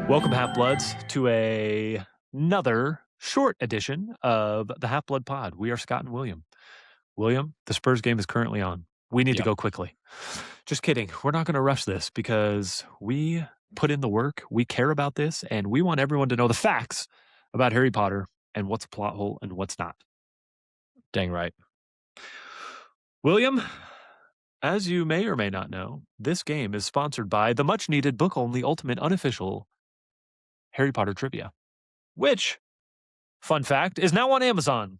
Welcome, Half-Bloods, to another short edition of the Half-Blood Pod. We are Scott and William. William, the Spurs game is currently on. We need to go quickly. Just kidding. We're not going to rush this because we put in the work. We care about this, and we want everyone to know the facts about Harry Potter and what's a plot hole and what's not. Dang right. William, as you may or may not know, this game is sponsored by the much-needed book-only ultimate unofficial Harry Potter trivia, which, fun fact, is now on Amazon.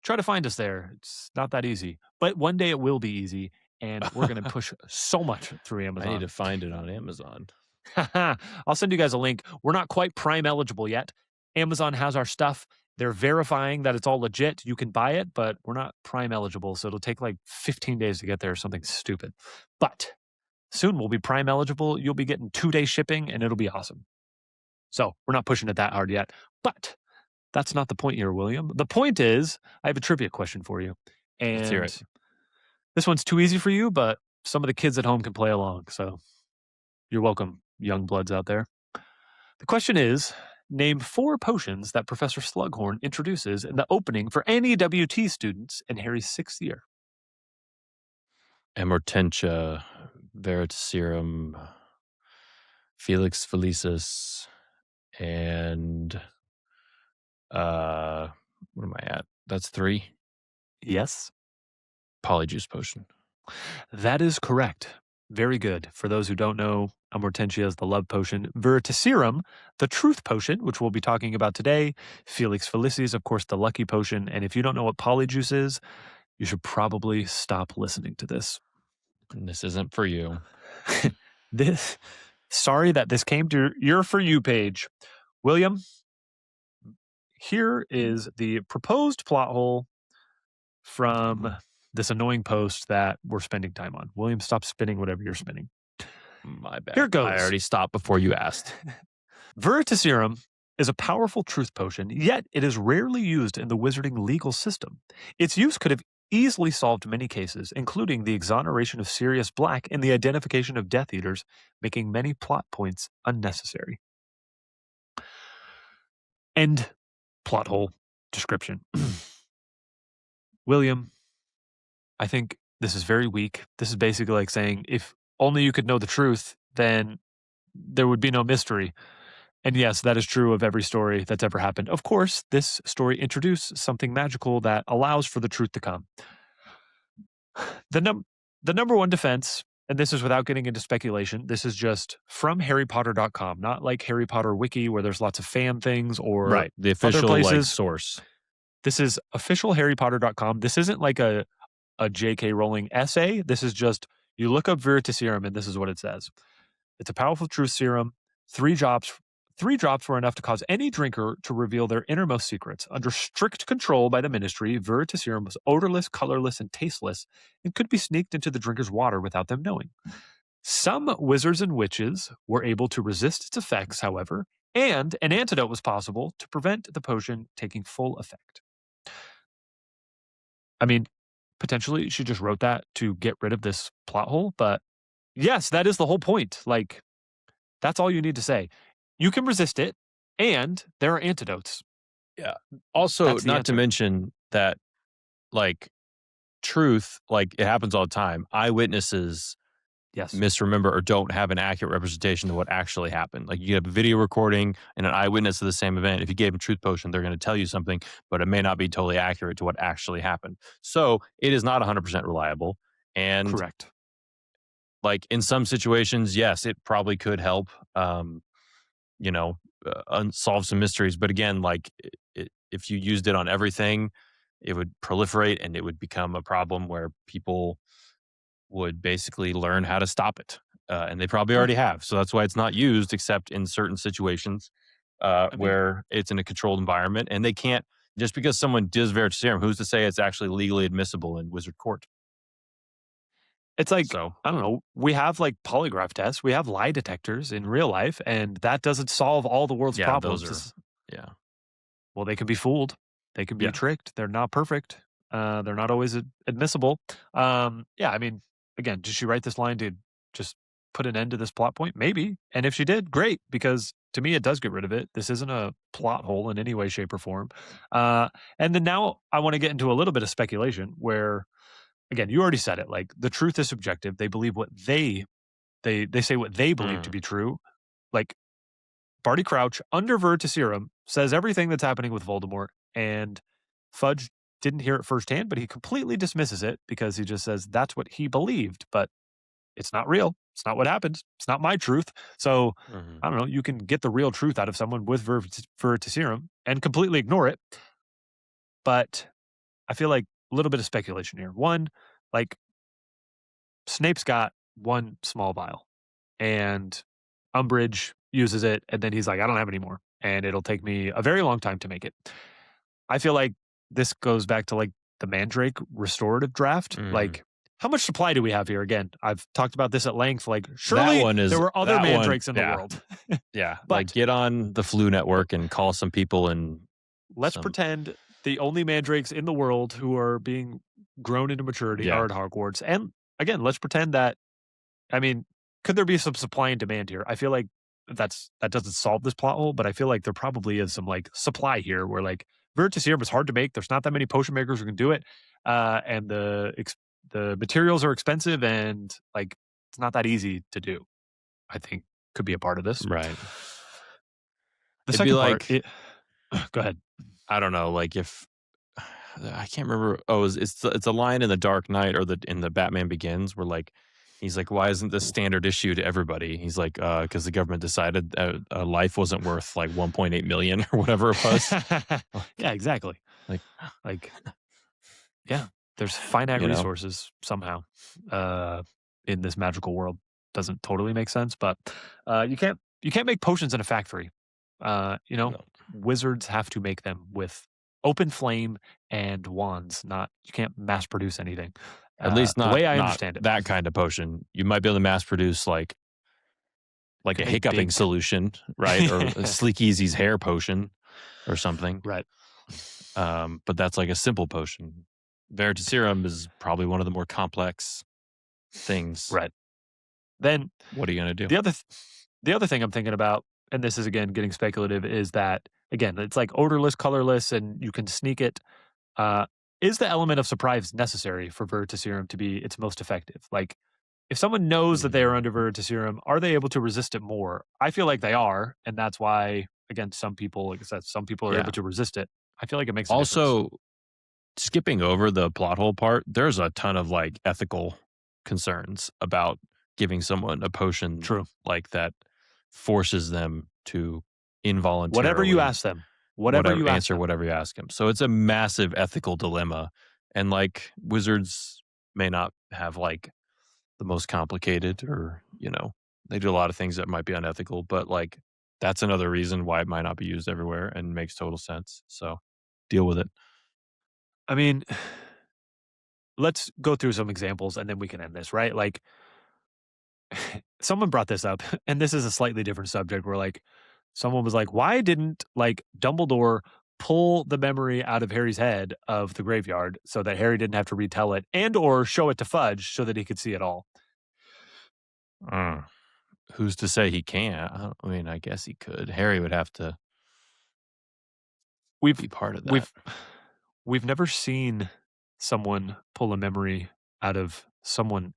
Try to find us there. It's not that easy, but one day it will be easy, and we're going to push so much through Amazon. I need to find it on Amazon. I'll send you guys a link. We're not quite Prime eligible yet. Amazon has our stuff. They're verifying that it's all legit. You can buy it, but we're not Prime eligible, so it'll take like 15 days to get there or something stupid. But soon we'll be Prime eligible. You'll be getting 2-day shipping, and it'll be awesome. So we're not pushing it that hard yet. But that's not the point here, William. The point is, I have a trivia question for you. And Let's hear it. This one's too easy for you, but some of the kids at home can play along. So you're welcome, young bloods out there. The question is, name 4 potions that Professor Slughorn introduces in the opening for any WT students in Harry's 6th year. Amortentia, Veritaserum, Felix Felicis, and what am I at? That's 3. Yes, Polyjuice potion. that is correct. Very good. For those who don't know, Amortentia is the love potion. Veritaserum, the truth potion, which we'll be talking about today. Felix Felicis, of course, the lucky potion. And if you don't know what Polyjuice is, you should probably stop listening to this. And this isn't for you. Sorry that this came to your For You page. William, here is the proposed plot hole from this annoying post that we're spending time on. William, stop spinning whatever you're spinning. My bad. Here it goes. I already stopped before you asked. Veritaserum is a powerful truth potion, yet it is rarely used in the wizarding legal system. Its use could have easily solved many cases, including the exoneration of Sirius Black and the identification of Death Eaters, making many plot points unnecessary. End plot hole description. William, I think this is very weak. This is basically like saying, if only you could know the truth, then there would be no mystery. And yes, that is true of every story that's ever happened. Of course, this story introduced something magical that allows for the truth to come. The number one defense, and this is without getting into speculation, this is just from harrypotter.com, not like Harry Potter Wiki where there's lots of fan things or Right. The other official places. source. This is official harrypotter.com. This isn't like a J.K. Rowling essay. This is just, you look up Veritaserum and this is what it says. It's a powerful truth serum. 3 drops were enough to cause any drinker to reveal their innermost secrets. Under strict control by the ministry, Veritaserum was odorless, colorless, and tasteless, and could be sneaked into the drinker's water without them knowing. Some wizards and witches were able to resist its effects, however, and an antidote was possible to prevent the potion taking full effect. I mean, potentially she just wrote that to get rid of this plot hole, but yes, that is the whole point. Like, that's all you need to say. You can resist it, and there are antidotes. Yeah. Also, not to mention that, like, truth, like, it happens all the time. Eyewitnesses misremember or don't have an accurate representation of what actually happened. Like, you have a video recording and an eyewitness of the same event. If you gave them truth potion, they're going to tell you something, but it may not be totally accurate to what actually happened. So it is not 100% reliable. And correct. Like, in some situations, yes, it probably could help, unsolve some mysteries. But again, like, if you used it on everything, it would proliferate and it would become a problem where people would basically learn how to stop it. And they probably already have. So that's why it's not used except in certain situations where it's in a controlled environment. And they can't, just because someone does Veritaserum, who's to say it's actually legally admissible in wizard court? It's like, so, I don't know, we have like polygraph tests, we have lie detectors in real life, and that doesn't solve all the world's problems. Well, they can be fooled. They can be tricked. They're not perfect. They're not always admissible. I mean, again, did she write this line to just put an end to this plot point? Maybe. And if she did, great, because to me, it does get rid of it. This isn't a plot hole in any way, shape, or form. Uh, and then now I want to get into a little bit of speculation where, again, you already said it. Like the truth is subjective. They believe what they say what they believe to Mm, be true. Like Barty Crouch under Veritaserum says everything that's happening with Voldemort, and Fudge didn't hear it firsthand, but he completely dismisses it because he just says that's what he believed, but it's not real. It's not what happens. It's not my truth. So mhm. I don't know. You can get the real truth out of someone with Veritaserum and completely ignore it. But I feel like a little bit of speculation here. One, like Snape's got one small vial and Umbridge uses it, and then he's like, I don't have any more. And it'll take me a very long time to make it. I feel like this goes back to like the Mandrake restorative draft. Mhm. Like, how much supply do we have here? Again, I've talked about this at length. Like, That surely one there is were other that one, mandrakes in the yeah, world. yeah, like, But get on the Flu Network and call some people and let's some pretend the only mandrakes in the world who are being grown into maturity yeah, are at Hogwarts. And again, let's pretend that, I mean, could there be some supply and demand here? I feel like that doesn't solve this plot hole, but I feel like there probably is some like supply here where like Veritaserum is hard to make. There's not that many potion makers who can do it, and the materials are expensive, and like it's not that easy to do. I think could be a part of this. right. The It'd be second part, like, it go ahead. I don't know, like, if I can't remember. Oh, it's a line in The Dark Knight or in the Batman Begins where, like, he's like, "Why isn't this standard issue to everybody?" He's like, Because the government decided a life wasn't worth, like, 1.8 million or whatever it was." Yeah, exactly. Like, Like yeah, there's finite you know? resources somehow, uh, in this magical world. Doesn't totally make sense, but, you can't make potions in a factory. You know, No. wizards have to make them with open flame and wands, not you can't mass produce anything, At least the not way I not understand it. that kind of potion. You might be able to mass produce, like a Could make hiccuping big solution, right? Or a Sleek Easy's hair potion or something. Right, But that's like a simple potion. Veritaserum is probably one of the more complex things. right. Then What are you gonna do? the other th the other thing I'm thinking about, and this is again getting speculative, is that, again, it's like odorless, colorless, and you can sneak it. Uh, is the element of surprise necessary for Veritaserum to be its most effective? Like, if someone knows that they are Mm, under Veritaserum, are they able to resist it more? I feel like they are, and that's why, again, some people, like I said, some people are able yeah. to resist it. I feel like it makes a difference. Also, skipping over the plot hole part, there's a ton of, like, ethical concerns about giving someone a potion True. like that forces them to Whatever you involuntarily ask them, whatever you ask answer them. whatever you ask him. So it's a massive ethical dilemma, and, like, wizards may not have, like, the most complicated or, they do a lot of things that might be unethical, but, like, that's another reason why it might not be used everywhere and makes total sense. So deal with it. I mean, let's go through some examples and then we can end this, right? Like, someone brought this up, and this is a slightly different subject where like someone was like, why didn't like Dumbledore pull the memory out of Harry's head of the graveyard so that Harry didn't have to retell it and or show it to Fudge so that he could see it all? Mm. Who's to say he can't? I mean, I guess he could. Harry would have to We've be part of that. we've we've never seen someone pull a memory out of someone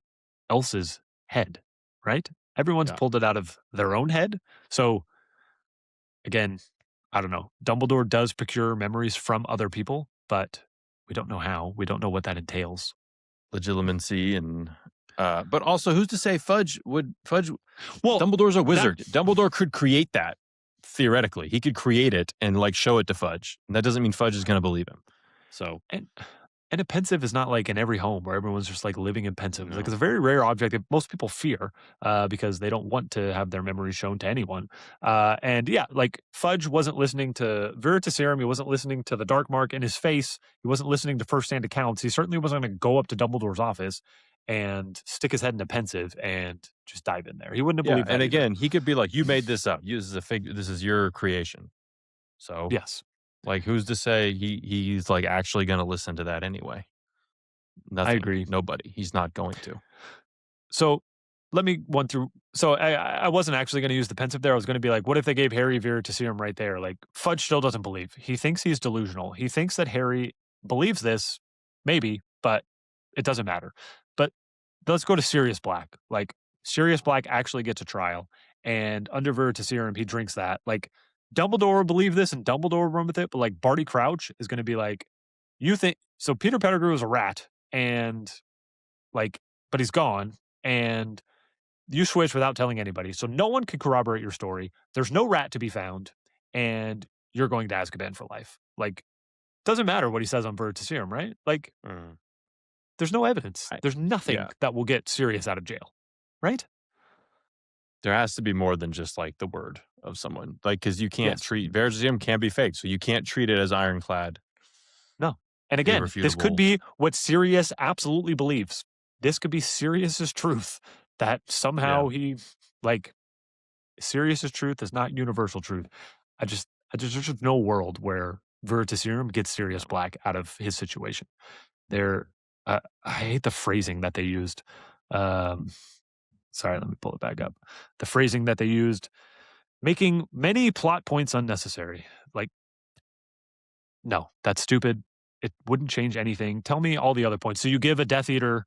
else's head, right? Everyone's Yeah. pulled it out of their own head. So again, I don't know. Dumbledore does procure memories from other people, but we don't know how. We don't know what that entails. Legitimacy and but also who's to say Fudge Well, Dumbledore's a that wizard. Dumbledore could create that theoretically. He could create it and, like, show it to Fudge. And that doesn't mean Fudge is going to believe him. So, and and a pensive is not like in every home where everyone's just like living in pensive. Like it's a no. very rare object that most people fear because they don't want to have their memories shown to anyone. And yeah, like Fudge wasn't listening to Veritaserum. He wasn't listening to the Dark Mark in his face. He wasn't listening to firsthand accounts. He certainly wasn't going to go up to Dumbledore's office and stick his head in a pensive and just dive in there. He wouldn't have Yeah, believed and that either. again, he could be like, "You made this up. You This is this is your creation." So, Yes, like, who's to say he's, like, actually going to listen to that anyway? I Nothing. agree. Nobody. He's not going to. So let me one through. So I wasn't actually going to use the pensive there. I was going to be like, what if they gave Harry Veritaserum right there? Like Fudge still doesn't believe. He thinks he's delusional. He thinks that Harry believes this, maybe, but it doesn't matter. But let's go to Sirius Black. Like Sirius Black actually gets a trial, and under Veritaserum, he drinks that. Like Dumbledore will believe this, and Dumbledore will run with it. But like Barty Crouch is going to be like, you think so? Peter Pettigrew is a rat, and like, but he's gone, and you switch without telling anybody. So no one can corroborate your story. There's no rat to be found, and you're going to Azkaban for life. Like, doesn't matter what he says on Veritaserum, right? Like, there's no evidence. There's nothing that will get Sirius out of jail, right? There has to be more than just like the word of someone, like because you can't treat Veritaserum can't be fake, so you can't treat it as ironclad. No, and again, this could be what Sirius absolutely believes. This could be Sirius's truth that somehow he like Sirius's truth is not universal truth. There's just no world where Veritaserum gets Sirius Black out of his situation. I hate the phrasing that they used. Sorry, let me pull it back up. The phrasing that they used, making many plot points unnecessary. Like, no, that's stupid. It wouldn't change anything. Tell me all the other points. So you give a Death Eater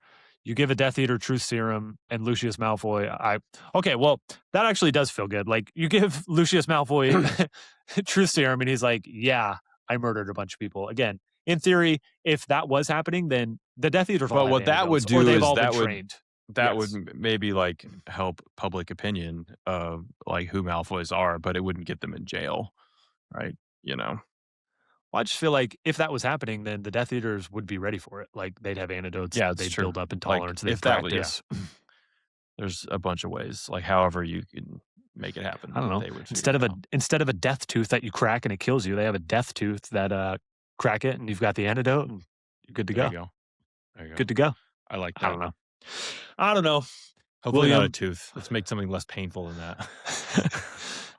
truth serum, and Lucius Malfoy. Okay, well, that actually does feel good. Like you give Lucius Malfoy truth serum, and he's like, "Yeah, I murdered a bunch of people." Again, in theory, if that was happening, then the Death Eaters. Well, what that would do is that would maybe like help public opinion of like who Malfoys are, but it wouldn't get them in jail, right? You know. Well, I just feel like if that was happening, then the Death Eaters would be ready for it. Like they'd have antidotes. Yeah, they'd true. build up intolerance. Like, they'd practice. There's a bunch of ways. Like however you can make it happen. I don't know. Instead of a death tooth that you crack and it kills you, they have a death tooth that crack it and you've got the antidote and you're good to go. There you go. Good to go. I like that. I don't know. Hopefully not a tooth. Let's make something less painful than that.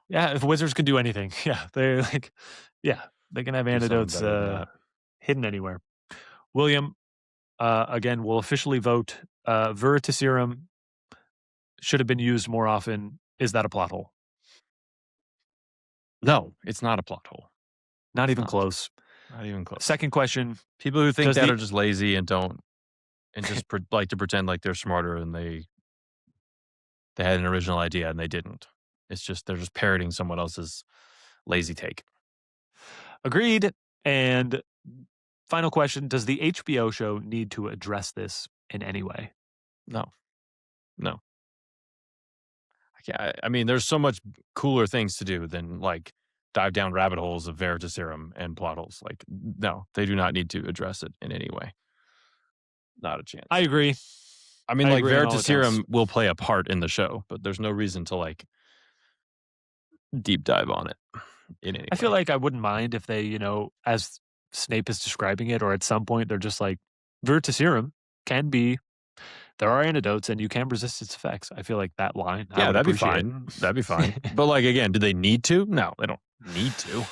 Yeah, if wizards can do anything, they're like, they can have antidotes hidden anywhere. William, again, will officially vote. Veritaserum should have been used more often. Is that a plot hole? No, it's not a plot hole. Not even close. Not even close. Second question. People who think that are just lazy and just like to pretend like they're smarter and they had an original idea and they didn't. It's just they're just parroting someone else's lazy take. Agreed. And final question, does the HBO show need to address this in any way? No. I mean, there's so much cooler things to do than like dive down rabbit holes of Veritaserum and plot holes. Like, no, they do not need to address it in any way. Not a chance. I agree. I mean, like Veritaserum will play a part in the show, but there's no reason to like deep dive on it in any way. I feel like I wouldn't mind if they, as Snape is describing it, or at some point they're just like, Veritaserum can be, there are antidotes and you can resist its effects. I feel like that line. Yeah, that'd be fine. That'd be fine. But like, again, do they need to? No, they don't need to.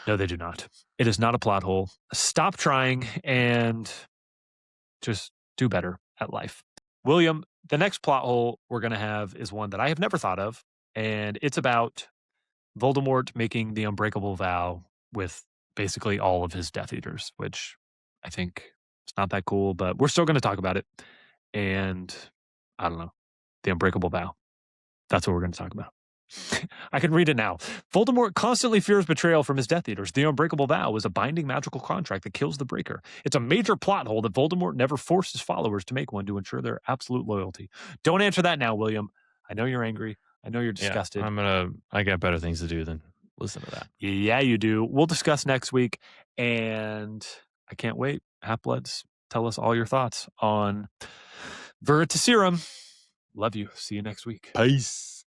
No, they do not. It is not a plot hole. Stop trying and just do better at life. William, the next plot hole we're going to have is one that I have never thought of, and it's about Voldemort making the unbreakable vow with basically all of his Death Eaters, which I think it's not that cool, but we're still going to talk about it. And I don't know, the unbreakable vow. That's what we're going to talk about. I can read it now. Voldemort constantly fears betrayal from his Death Eaters. The unbreakable vow is a binding magical contract that kills the breaker. It's a major plot hole that Voldemort never forced his followers to make one to ensure their absolute loyalty. Don't answer that now, William. I know you're angry. I know you're disgusted. Yeah, I got better things to do than listen to that. Yeah, you do. We'll discuss next week, and I can't wait. Half-Bloods, tell us all your thoughts on Veritaserum. Love you. See you next week. Peace.